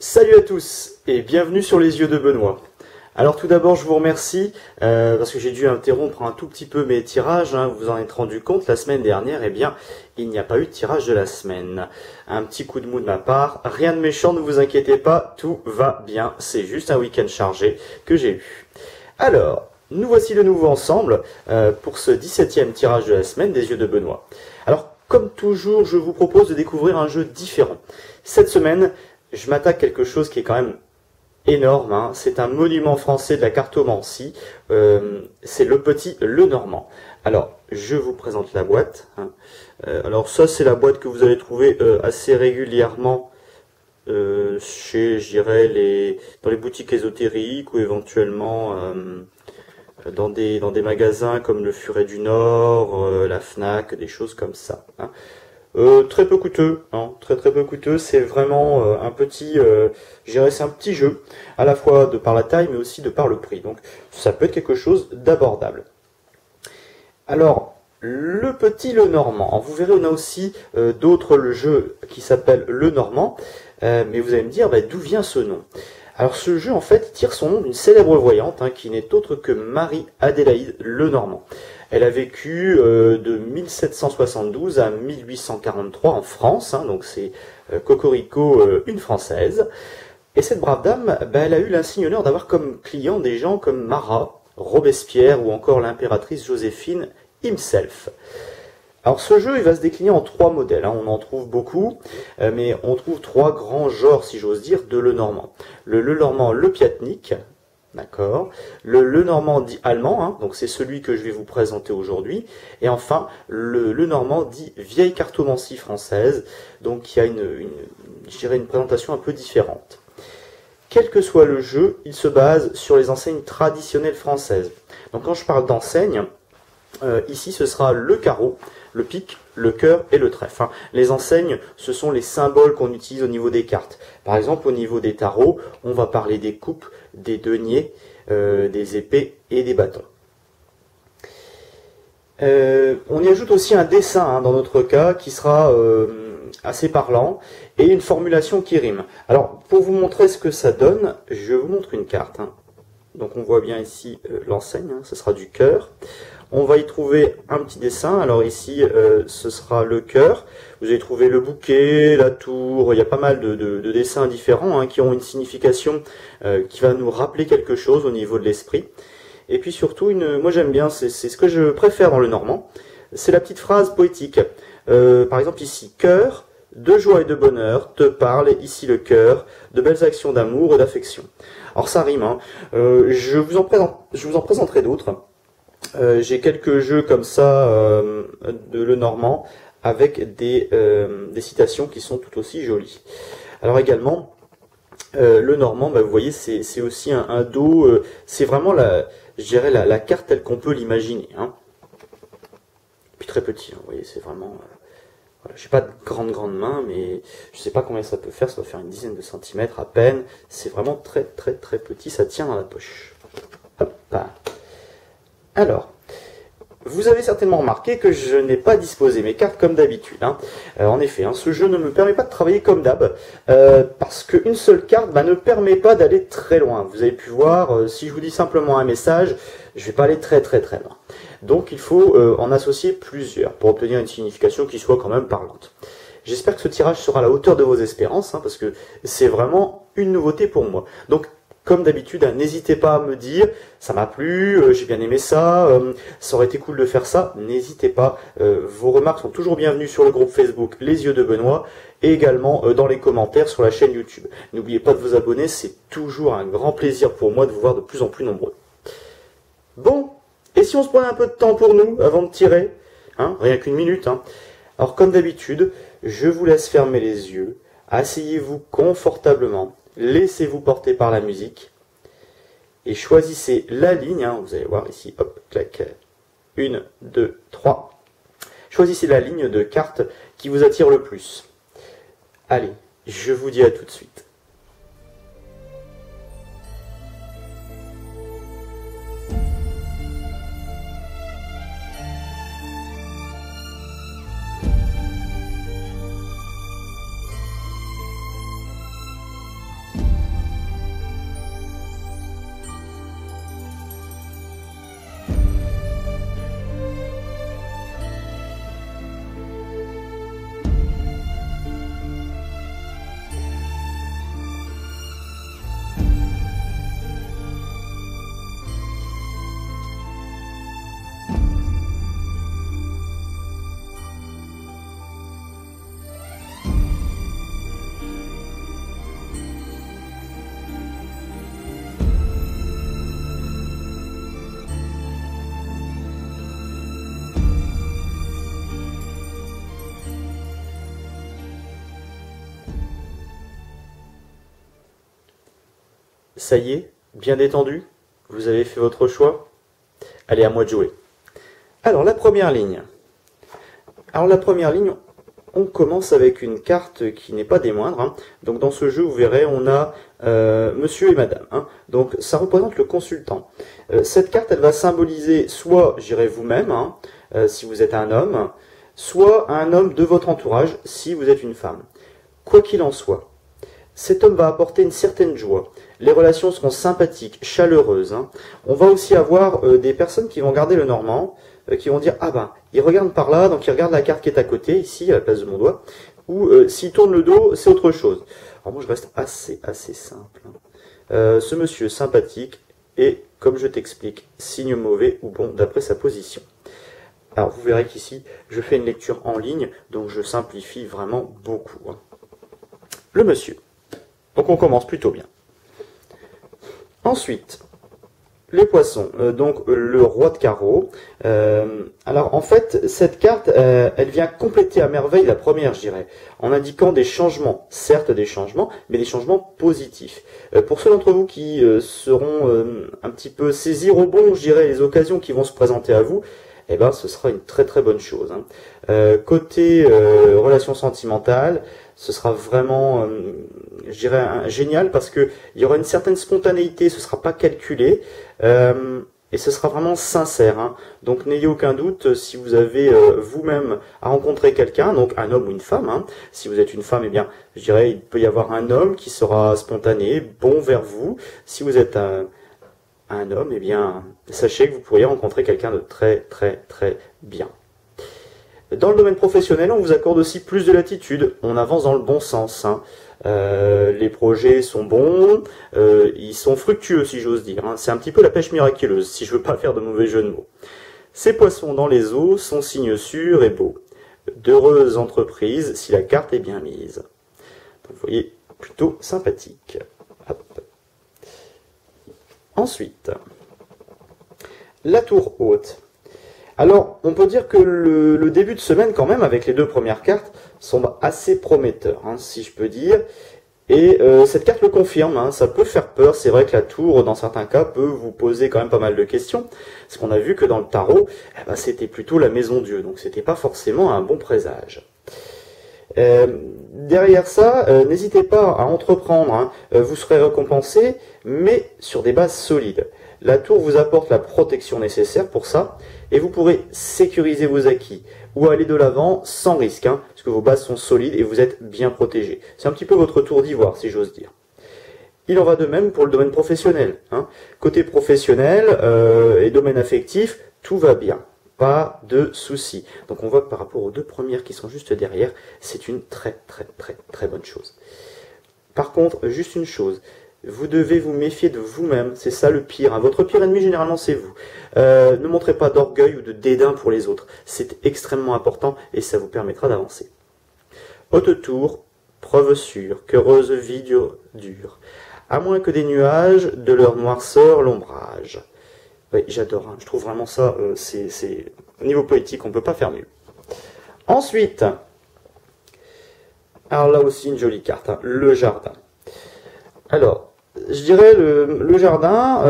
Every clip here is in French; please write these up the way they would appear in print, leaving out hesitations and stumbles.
Salut à tous et bienvenue sur les yeux de Benoît. Alors tout d'abord je vous remercie parce que j'ai dû interrompre un tout petit peu mes tirages, vous vous en êtes rendu compte la semaine dernière, eh bien il n'y a pas eu de tirage de la semaine. Un petit coup de mou de ma part, rien de méchant, ne vous inquiétez pas, tout va bien, c'est juste un week-end chargé que j'ai eu. Alors, nous voici de nouveau ensemble pour ce 17e tirage de la semaine des yeux de Benoît. Alors comme toujours je vous propose de découvrir un jeu différent. Cette semaine, je m'attaque à quelque chose qui est quand même énorme, c'est un monument français de la cartomancie, c'est le petit Lenormand. Alors, je vous présente la boîte. Alors ça, c'est la boîte que vous allez trouver assez régulièrement chez, je dirais, dans les boutiques ésotériques ou éventuellement dans des magasins comme le Furet du Nord, la Fnac, des choses comme ça. Très peu coûteux, très peu coûteux, c'est vraiment un petit, je dirais c'est un petit jeu, à la fois de par la taille mais aussi de par le prix, donc ça peut être quelque chose d'abordable. Alors, le petit Lenormand, vous verrez on a aussi d'autres jeux qui s'appellent Lenormand, mais vous allez me dire d'où vient ce nom. Alors ce jeu en fait tire son nom d'une célèbre voyante qui n'est autre que Marie-Adélaïde Lenormand. Elle a vécu de 1772 à 1843 en France, donc c'est Cocorico, une Française. Et cette brave dame, elle a eu l'insigne honneur d'avoir comme clients des gens comme Marat, Robespierre ou encore l'impératrice Joséphine himself. Alors ce jeu, il va se décliner en trois modèles, on en trouve beaucoup, mais on trouve trois grands genres, si j'ose dire, de Lenormand. Le Lenormand Lepiatnik, d'accord, le Lenormand dit allemand, donc c'est celui que je vais vous présenter aujourd'hui, et enfin le Lenormand dit vieille cartomancie française, donc qui a je dirais une présentation un peu différente. Quel que soit le jeu, il se base sur les enseignes traditionnelles françaises. Donc quand je parle d'enseignes, ici ce sera le carreau, le pic, le cœur et le trèfle. Les enseignes, ce sont les symboles qu'on utilise au niveau des cartes. Par exemple, au niveau des tarots, on va parler des coupes, des deniers, des épées et des bâtons. On y ajoute aussi un dessin, dans notre cas, qui sera assez parlant, et une formulation qui rime. Alors, pour vous montrer ce que ça donne, je vous montre une carte. Donc on voit bien ici l'enseigne, ce sera du cœur. On va y trouver un petit dessin, alors ici ce sera le cœur, vous allez trouver le bouquet, la tour, il y a pas mal de dessins différents qui ont une signification qui va nous rappeler quelque chose au niveau de l'esprit. Et puis surtout, moi j'aime bien, c'est ce que je préfère dans le normand, c'est la petite phrase poétique. Par exemple ici, cœur, de joie et de bonheur, te parle ici le cœur, de belles actions d'amour et d'affection. Alors ça rime, je vous en présenterai d'autres. J'ai quelques jeux comme ça de Lenormand avec des citations qui sont tout aussi jolies. Alors également, Lenormand, vous voyez, c'est aussi un dos, c'est vraiment je dirais la carte telle qu'on peut l'imaginer. Puis très petit, vous voyez, c'est vraiment... Voilà, j'ai pas de grande main, mais je sais pas combien ça peut faire, ça doit faire une dizaine de centimètres à peine. C'est vraiment très petit, ça tient dans la poche. Hop. Alors, vous avez certainement remarqué que je n'ai pas disposé mes cartes comme d'habitude. En effet, ce jeu ne me permet pas de travailler comme d'hab, parce qu'une seule carte ne permet pas d'aller très loin. Vous avez pu voir, si je vous dis simplement un message, je ne vais pas aller très loin. Donc il faut en associer plusieurs pour obtenir une signification qui soit quand même parlante. J'espère que ce tirage sera à la hauteur de vos espérances, parce que c'est vraiment une nouveauté pour moi. Donc, comme d'habitude, n'hésitez pas à me dire, ça m'a plu, j'ai bien aimé ça, ça aurait été cool de faire ça, n'hésitez pas, vos remarques sont toujours bienvenues sur le groupe Facebook Les Yeux de Benoît, et également dans les commentaires sur la chaîne YouTube. N'oubliez pas de vous abonner, c'est toujours un grand plaisir pour moi de vous voir de plus en plus nombreux. Bon, et si on se prenait un peu de temps pour nous, avant de tirer, rien qu'une minute, Alors comme d'habitude, je vous laisse fermer les yeux, asseyez-vous confortablement, laissez-vous porter par la musique et choisissez la ligne, vous allez voir ici, hop, clac, 1, 2, 3. Choisissez la ligne de carte qui vous attire le plus. Allez, je vous dis à tout de suite. Ça y est, bien détendu? Vous avez fait votre choix? Allez, à moi de jouer. Alors, la première ligne. On commence avec une carte qui n'est pas des moindres. Hein. Donc, dans ce jeu, vous verrez, on a monsieur et madame. Hein. Donc, ça représente le consultant. Cette carte, elle va symboliser soit, j'irai vous-même, hein, si vous êtes un homme, soit un homme de votre entourage, si vous êtes une femme. Quoi qu'il en soit, cet homme va apporter une certaine joie. Les relations seront sympathiques, chaleureuses. Hein. On va aussi avoir des personnes qui vont garder le normand, qui vont dire « Ah ben, il regarde par là, donc il regarde la carte qui est à côté, ici, à la place de mon doigt. » Ou s'il tourne le dos, c'est autre chose. Alors moi, je reste assez simple. Hein. Ce monsieur sympathique et, comme je t'explique, signe mauvais ou bon d'après sa position. Alors, vous verrez qu'ici, je fais une lecture en ligne, donc je simplifie vraiment beaucoup. Hein. Le monsieur. Donc on commence plutôt bien. Ensuite, les poissons. Donc le roi de carreau. Alors en fait, cette carte, elle vient compléter à merveille la première, je dirais, en indiquant des changements. Certes des changements, mais des changements positifs. Pour ceux d'entre vous qui seront un petit peu saisir au bon, je dirais, les occasions qui vont se présenter à vous, eh ben, ce sera une très bonne chose. Hein. Côté relations sentimentales, ce sera vraiment, je dirais, génial parce que il y aura une certaine spontanéité, ce sera pas calculé et ce sera vraiment sincère. Hein. Donc n'ayez aucun doute si vous avez vous-même à rencontrer quelqu'un, donc un homme ou une femme. Hein. Si vous êtes une femme, eh bien, je dirais, il peut y avoir un homme qui sera spontané, bon vers vous. Si vous êtes un homme, eh bien, sachez que vous pourriez rencontrer quelqu'un de très bien. Dans le domaine professionnel, on vous accorde aussi plus de latitude, on avance dans le bon sens. Hein. Les projets sont bons, ils sont fructueux si j'ose dire. Hein. C'est un petit peu la pêche miraculeuse, si je veux pas faire de mauvais jeu de mots. Ces poissons dans les eaux sont signes sûrs et beaux. D'heureuses entreprises si la carte est bien mise. Donc, vous voyez, plutôt sympathique. Hop. Ensuite, la tour haute. Alors, on peut dire que le début de semaine, quand même, avec les deux premières cartes, semble assez prometteur, hein, si je peux dire. Et cette carte le confirme, hein, ça peut faire peur. C'est vrai que la tour, dans certains cas, peut vous poser quand même pas mal de questions. Parce qu'on a vu que dans le tarot, eh ben, c'était plutôt la maison Dieu, donc c'était pas forcément un bon présage. Derrière ça, n'hésitez pas à entreprendre, hein, vous serez récompensé, mais sur des bases solides. La tour vous apporte la protection nécessaire pour ça, et vous pourrez sécuriser vos acquis, ou aller de l'avant sans risque, hein, parce que vos bases sont solides et vous êtes bien protégé. C'est un petit peu votre tour d'ivoire, si j'ose dire. Il en va de même pour le domaine professionnel. Hein. Côté professionnel et domaine affectif, tout va bien. Pas de soucis. Donc on voit que par rapport aux deux premières qui sont juste derrière, c'est une très bonne chose. Par contre, juste une chose, vous devez vous méfier de vous-même, c'est ça le pire. Hein. Votre pire ennemi généralement c'est vous. Ne montrez pas d'orgueil ou de dédain pour les autres, c'est extrêmement important et ça vous permettra d'avancer. Haute tour, preuve sûre, qu'heureuse vie dure. À moins que des nuages de leur noirceur l'ombrage. Oui, j'adore, hein. Je trouve vraiment ça, c'est au niveau poétique, on ne peut pas faire mieux. Ensuite, alors là aussi une jolie carte, hein, le jardin. Alors, je dirais le jardin,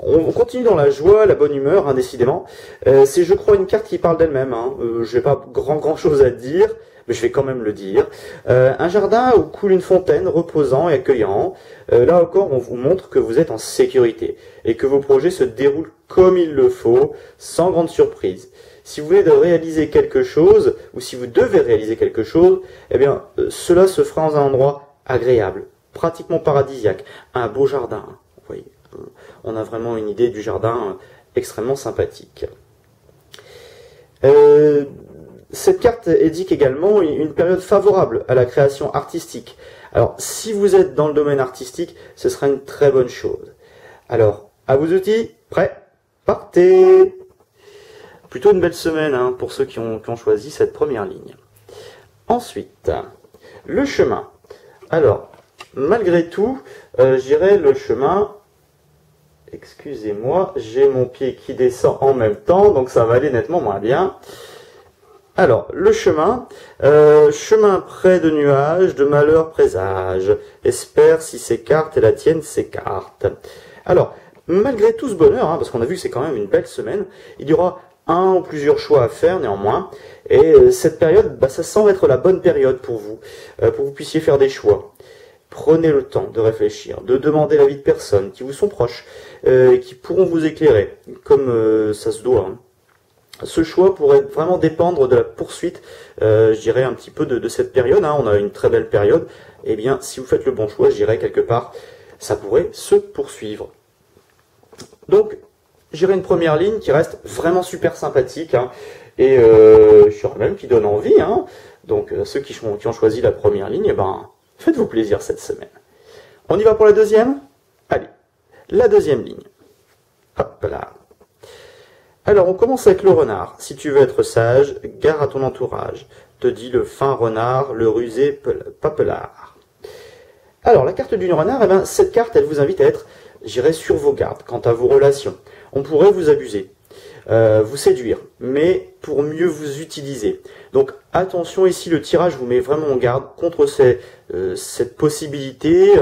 on continue dans la joie, la bonne humeur, hein, décidément. C'est, je crois, une carte qui parle d'elle-même. Hein. Je n'ai pas grand chose à dire, mais je vais quand même le dire. Un jardin où coule une fontaine, reposant et accueillant. Là encore, on vous montre que vous êtes en sécurité et que vos projets se déroulent comme il le faut, sans grande surprise. Si vous voulez réaliser quelque chose, ou si vous devez réaliser quelque chose, eh bien, cela se fera dans un endroit agréable, pratiquement paradisiaque, un beau jardin. Vous voyez, on a vraiment une idée du jardin extrêmement sympathique. Cette carte indique également une période favorable à la création artistique. Alors, si vous êtes dans le domaine artistique, ce sera une très bonne chose. Alors, à vos outils, prêts, partez! Plutôt une belle semaine hein, pour ceux qui ont choisi cette première ligne. Ensuite, le chemin. Alors, malgré tout, je dirais le chemin, excusez-moi, j'ai mon pied qui descend en même temps, donc ça va aller nettement moins bien. Alors, le chemin, chemin près de nuages, de malheur présage, espère si ces cartes et la tienne s'écartent. Alors, malgré tout ce bonheur, parce qu'on a vu que c'est quand même une belle semaine, il y aura un ou plusieurs choix à faire néanmoins, et cette période, ça semble être la bonne période pour que vous puissiez faire des choix. Prenez le temps de réfléchir, de demander l'avis de personnes qui vous sont proches, qui pourront vous éclairer, comme ça se doit. Ce choix pourrait vraiment dépendre de la poursuite, je dirais, un petit peu de cette période. On a une très belle période. Eh bien, si vous faites le bon choix, je dirais quelque part, ça pourrait se poursuivre. Donc, j'irai une première ligne qui reste vraiment super sympathique, et je dirais même qui donne envie. Donc, ceux qui ont choisi la première ligne, faites-vous plaisir cette semaine. On y va pour la deuxième? Allez, la deuxième ligne. Hop là. Alors, on commence avec le renard. Si tu veux être sage, gare à ton entourage, te dit le fin renard, le rusé papelard. Alors, la carte du renard, cette carte, elle vous invite à être, j'irai sur vos gardes quant à vos relations. On pourrait vous abuser, vous séduire, mais pour mieux vous utiliser. Donc, attention ici, le tirage vous met vraiment en garde contre cette possibilité,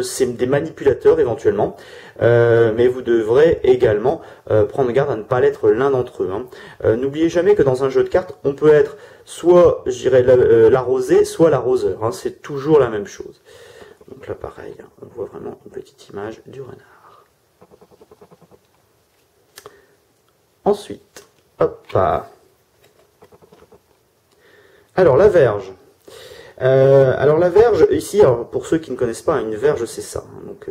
c'est des manipulateurs éventuellement, mais vous devrez également prendre garde à ne pas l'être l'un d'entre eux. N'oubliez jamais que dans un jeu de cartes, on peut être soit, je dirais, l'arrosé, soit l'arroseur. C'est toujours la même chose. Donc là, pareil, on voit vraiment une petite image du renard. Ensuite, hop là. Alors, la verge. La verge, ici, pour ceux qui ne connaissent pas, une verge, c'est ça. Donc,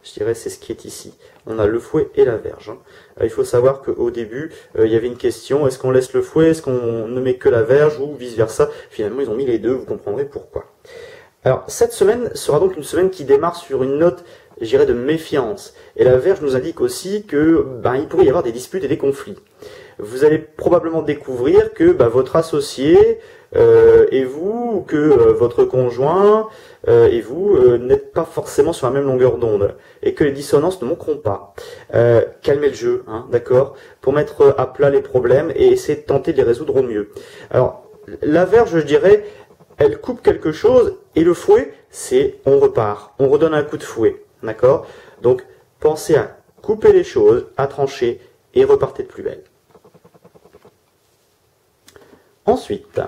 je dirais, c'est ce qui est ici. On a le fouet et la verge. Il faut savoir qu'au début, il y avait une question, est-ce qu'on laisse le fouet, est-ce qu'on ne met que la verge, ou vice-versa. Finalement, ils ont mis les deux, vous comprendrez pourquoi. Alors, cette semaine sera donc une semaine qui démarre sur une note, je dirais, de méfiance. Et la verge nous indique aussi que il pourrait y avoir des disputes et des conflits. Vous allez probablement découvrir que votre associé et vous, ou que votre conjoint et vous n'êtes pas forcément sur la même longueur d'onde, et que les dissonances ne manqueront pas. Calmez le jeu, d'accord, pour mettre à plat les problèmes et essayer de tenter de les résoudre au mieux. Alors, la verge, je dirais, elle coupe quelque chose, et le fouet, c'est on repart, on redonne un coup de fouet, d'accord? Donc, pensez à couper les choses, à trancher, et repartez de plus belle. Ensuite,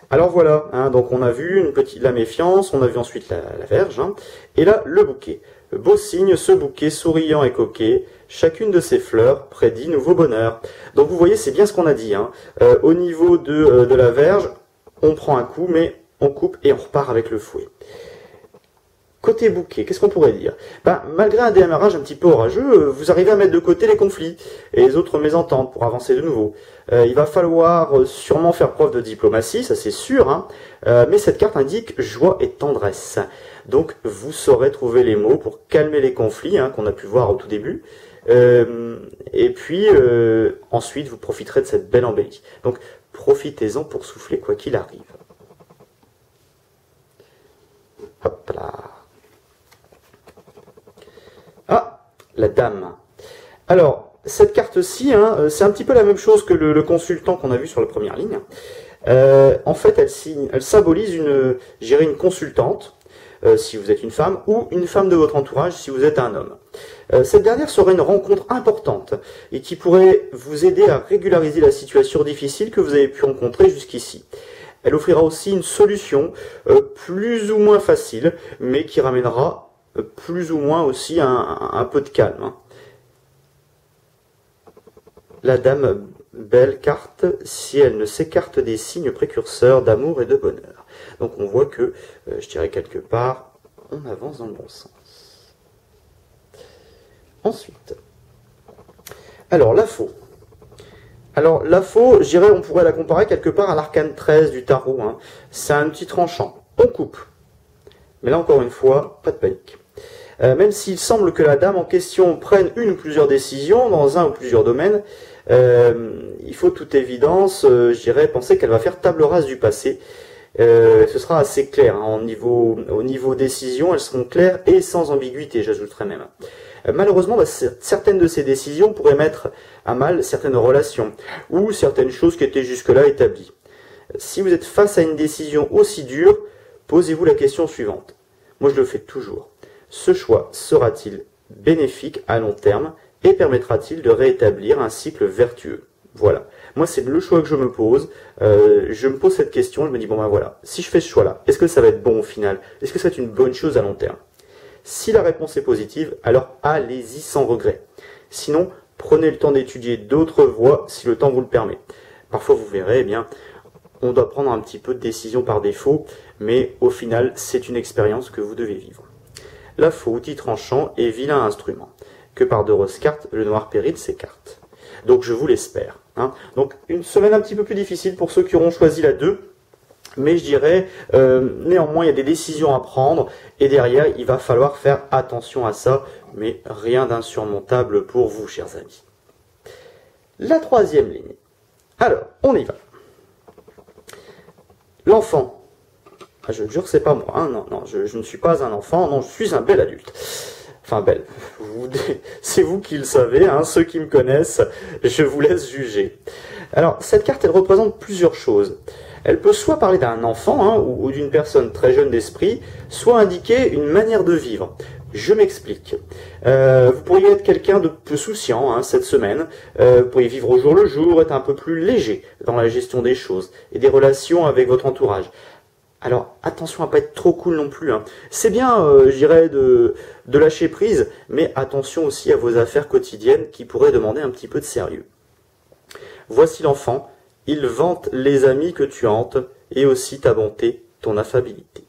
alors voilà, donc on a vu la méfiance, on a vu ensuite la verge, et là, le bouquet. Beau signe, ce bouquet souriant et coquet, chacune de ces fleurs prédit nouveau bonheur. Donc vous voyez, c'est bien ce qu'on a dit. Au niveau de la verge, on prend un coup, mais on coupe et on repart avec le fouet. Côté bouquet, qu'est-ce qu'on pourrait dire? Malgré un démarrage un petit peu orageux, vous arrivez à mettre de côté les conflits et les autres mésententes pour avancer de nouveau. Il va falloir sûrement faire preuve de diplomatie, ça c'est sûr, mais cette carte indique joie et tendresse. Donc vous saurez trouver les mots pour calmer les conflits qu'on a pu voir au tout début. Et puis ensuite vous profiterez de cette belle embellie. Donc profitez-en pour souffler quoi qu'il arrive. Hop là. Ah, la dame. Alors, cette carte-ci, c'est un petit peu la même chose que le consultant qu'on a vu sur la première ligne. En fait, elle symbolise une consultante, si vous êtes une femme, ou une femme de votre entourage, si vous êtes un homme. Cette dernière serait une rencontre importante, et qui pourrait vous aider à régulariser la situation difficile que vous avez pu rencontrer jusqu'ici. Elle offrira aussi une solution plus ou moins facile, mais qui ramènera plus ou moins aussi un peu de calme. La dame, belle carte, si elle ne s'écarte des signes précurseurs d'amour et de bonheur. Donc on voit que, je dirais quelque part, on avance dans le bon sens. Ensuite, alors la faux. Alors la faux, je dirais, on pourrait la comparer quelque part à l'arcane 13 du tarot. C'est un petit tranchant. On coupe. Mais là encore une fois, pas de panique. Même s'il semble que la dame en question prenne une ou plusieurs décisions dans un ou plusieurs domaines, il faut toute évidence, je dirais, penser qu'elle va faire table rase du passé. Ce sera assez clair. Au niveau décision, elles seront claires et sans ambiguïté, j'ajouterais même. Malheureusement, certaines de ces décisions pourraient mettre à mal certaines relations ou certaines choses qui étaient jusque-là établies. Si vous êtes face à une décision aussi dure, posez-vous la question suivante. Moi, je le fais toujours. Ce choix sera-t-il bénéfique à long terme et permettra-t-il de rétablir un cycle vertueux? Voilà. Moi, c'est le choix que je me pose. Je me pose cette question, je me dis, bon ben voilà, si je fais ce choix-là, est-ce que ça va être bon au final? Est-ce que ça va être une bonne chose à long terme? Si la réponse est positive, alors allez-y sans regret. Sinon, prenez le temps d'étudier d'autres voies si le temps vous le permet. Parfois, vous verrez, eh bien, on doit prendre un petit peu de décision par défaut, mais au final, c'est une expérience que vous devez vivre. La faux outil tranchant et vilain instrument, que par de roses cartes, le noir péril s'écarte. Donc je vous l'espère. Donc une semaine un petit peu plus difficile pour ceux qui auront choisi la 2, mais je dirais, néanmoins, il y a des décisions à prendre, et derrière, il va falloir faire attention à ça, mais rien d'insurmontable pour vous, chers amis. La 3e ligne. Alors, on y va. L'enfant. Je jure que c'est pas moi. Non, je ne suis pas un enfant, non, je suis un bel adulte. Enfin, belle. C'est vous qui le savez, ceux qui me connaissent, je vous laisse juger. Alors, cette carte, elle représente plusieurs choses. Elle peut soit parler d'un enfant ou d'une personne très jeune d'esprit, soit indiquer une manière de vivre. Je m'explique. Vous pourriez être quelqu'un de peu souciant cette semaine. Vous pourriez vivre au jour le jour, être un peu plus léger dans la gestion des choses et des relations avec votre entourage. Alors, attention à pas être trop cool non plus. C'est bien, je dirais, de lâcher prise, mais attention aussi à vos affaires quotidiennes qui pourraient demander un petit peu de sérieux. Voici l'enfant. Il vante les amis que tu hantes et aussi ta bonté, ton affabilité.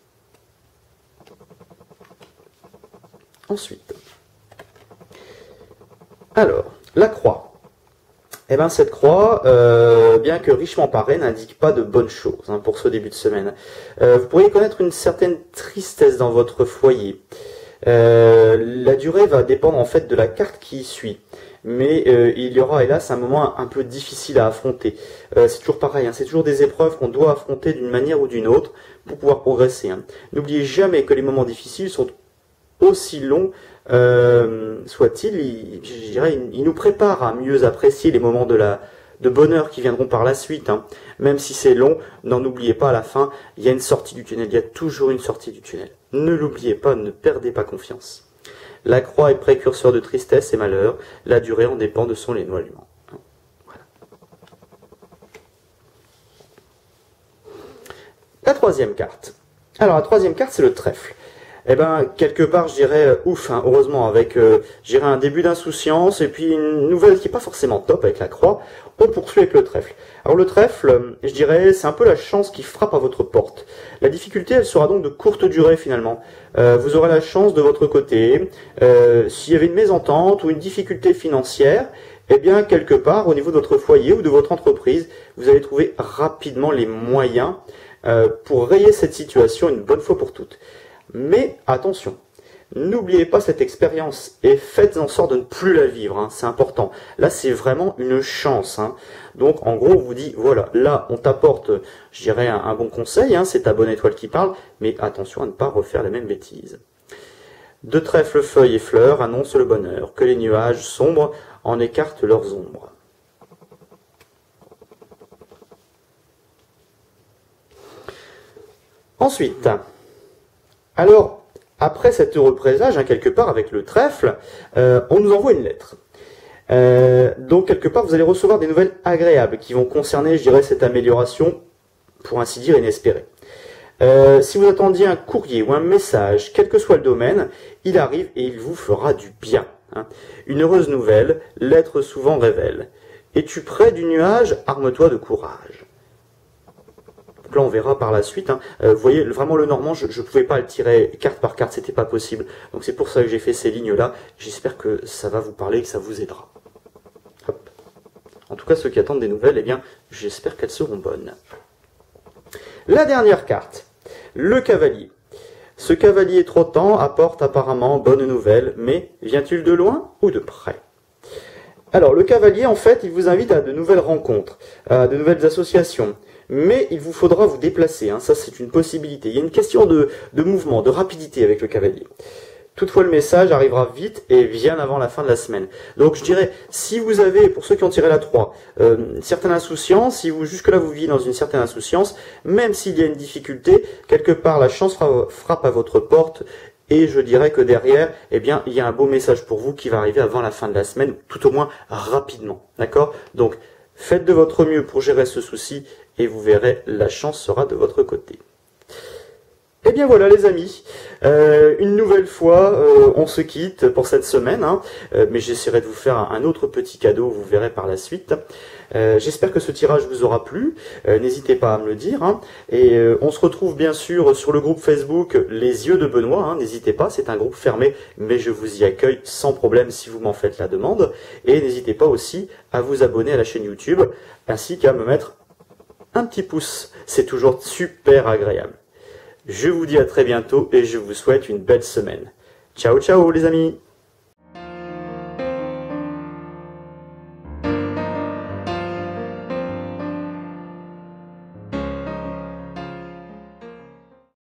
Ensuite. Alors, la croix. Eh bien, cette croix, bien que richement parée, n'indique pas de bonnes choses pour ce début de semaine. Vous pourriez connaître une certaine tristesse dans votre foyer. La durée va dépendre en fait de la carte qui suit. Mais il y aura hélas un moment un peu difficile à affronter. C'est toujours pareil, c'est toujours des épreuves qu'on doit affronter d'une manière ou d'une autre pour pouvoir progresser. N'oubliez jamais que les moments difficiles sont aussi longs soit-il, je dirais, il nous prépare à mieux apprécier les moments de bonheur qui viendront par la suite. Même si c'est long, n'en oubliez pas, à la fin, il y a une sortie du tunnel, il y a toujours une sortie du tunnel. Ne l'oubliez pas, ne perdez pas confiance. La croix est précurseur de tristesse et malheur, la durée en dépend de son éloignement. Voilà. La 3e carte. Alors, la 3e carte, c'est le trèfle. Eh ben, quelque part, je dirais, ouf, heureusement, avec, je dirais, un début d'insouciance, et puis une nouvelle qui n'est pas forcément top avec la croix, on poursuit avec le trèfle. Alors le trèfle, je dirais, c'est un peu la chance qui frappe à votre porte. La difficulté, elle sera donc de courte durée, finalement. Vous aurez la chance de votre côté. S'il y avait une mésentente ou une difficulté financière, eh bien, quelque part, au niveau de votre foyer ou de votre entreprise, vous allez trouver rapidement les moyens pour rayer cette situation une bonne fois pour toutes. Mais attention, n'oubliez pas cette expérience et faites en sorte de ne plus la vivre, c'est important. Là, c'est vraiment une chance. Donc, en gros, on vous dit, voilà, là, on t'apporte, je dirais, un bon conseil, c'est ta bonne étoile qui parle, mais attention à ne pas refaire la même bêtise. De trèfle, feuilles et fleurs annoncent le bonheur, que les nuages sombres en écartent leurs ombres. Ensuite, alors, après cet heureux présage, quelque part avec le trèfle, on nous envoie une lettre. Donc, quelque part, vous allez recevoir des nouvelles agréables qui vont concerner, je dirais, cette amélioration, pour ainsi dire, inespérée. Si vous attendiez un courrier ou un message, quel que soit le domaine, il arrive et il vous fera du bien. Une heureuse nouvelle, l'être souvent révèle. Es-tu près du nuage? Arme-toi de courage. Donc là, on verra par la suite. Vous voyez, vraiment le normand, je ne pouvais pas le tirer carte par carte, c'était pas possible. Donc c'est pour ça que j'ai fait ces lignes-là. J'espère que ça va vous parler et que ça vous aidera. Hop. En tout cas, ceux qui attendent des nouvelles, eh bien, j'espère qu'elles seront bonnes. La dernière carte, le cavalier. Ce cavalier trottant apporte apparemment bonne nouvelle, mais vient-il de loin ou de près? Alors, le cavalier, en fait, il vous invite à de nouvelles rencontres, à de nouvelles associations. Mais il vous faudra vous déplacer, ça c'est une possibilité. Il y a une question de mouvement, de rapidité avec le cavalier. Toutefois, le message arrivera vite et bien avant la fin de la semaine. Donc, je dirais, si vous avez, pour ceux qui ont tiré la 3, certaine insouciance, si vous jusque-là vous vivez dans une certaine insouciance, même s'il y a une difficulté, quelque part la chance frappe à votre porte, et je dirais que derrière, eh bien, il y a un beau message pour vous qui va arriver avant la fin de la semaine, tout au moins rapidement. D'accord? Donc, faites de votre mieux pour gérer ce souci, et vous verrez, la chance sera de votre côté. Eh bien voilà les amis, une nouvelle fois on se quitte pour cette semaine, hein, mais j'essaierai de vous faire un autre petit cadeau, vous verrez par la suite. J'espère que ce tirage vous aura plu, n'hésitez pas à me le dire, hein, et on se retrouve bien sûr sur le groupe Facebook Les Yeux de Benoît, hein, n'hésitez pas, c'est un groupe fermé, mais je vous y accueille sans problème si vous m'en faites la demande, et n'hésitez pas aussi à vous abonner à la chaîne YouTube, ainsi qu'à me mettre un petit pouce, c'est toujours super agréable. Je vous dis à très bientôt et je vous souhaite une belle semaine. Ciao ciao les amis!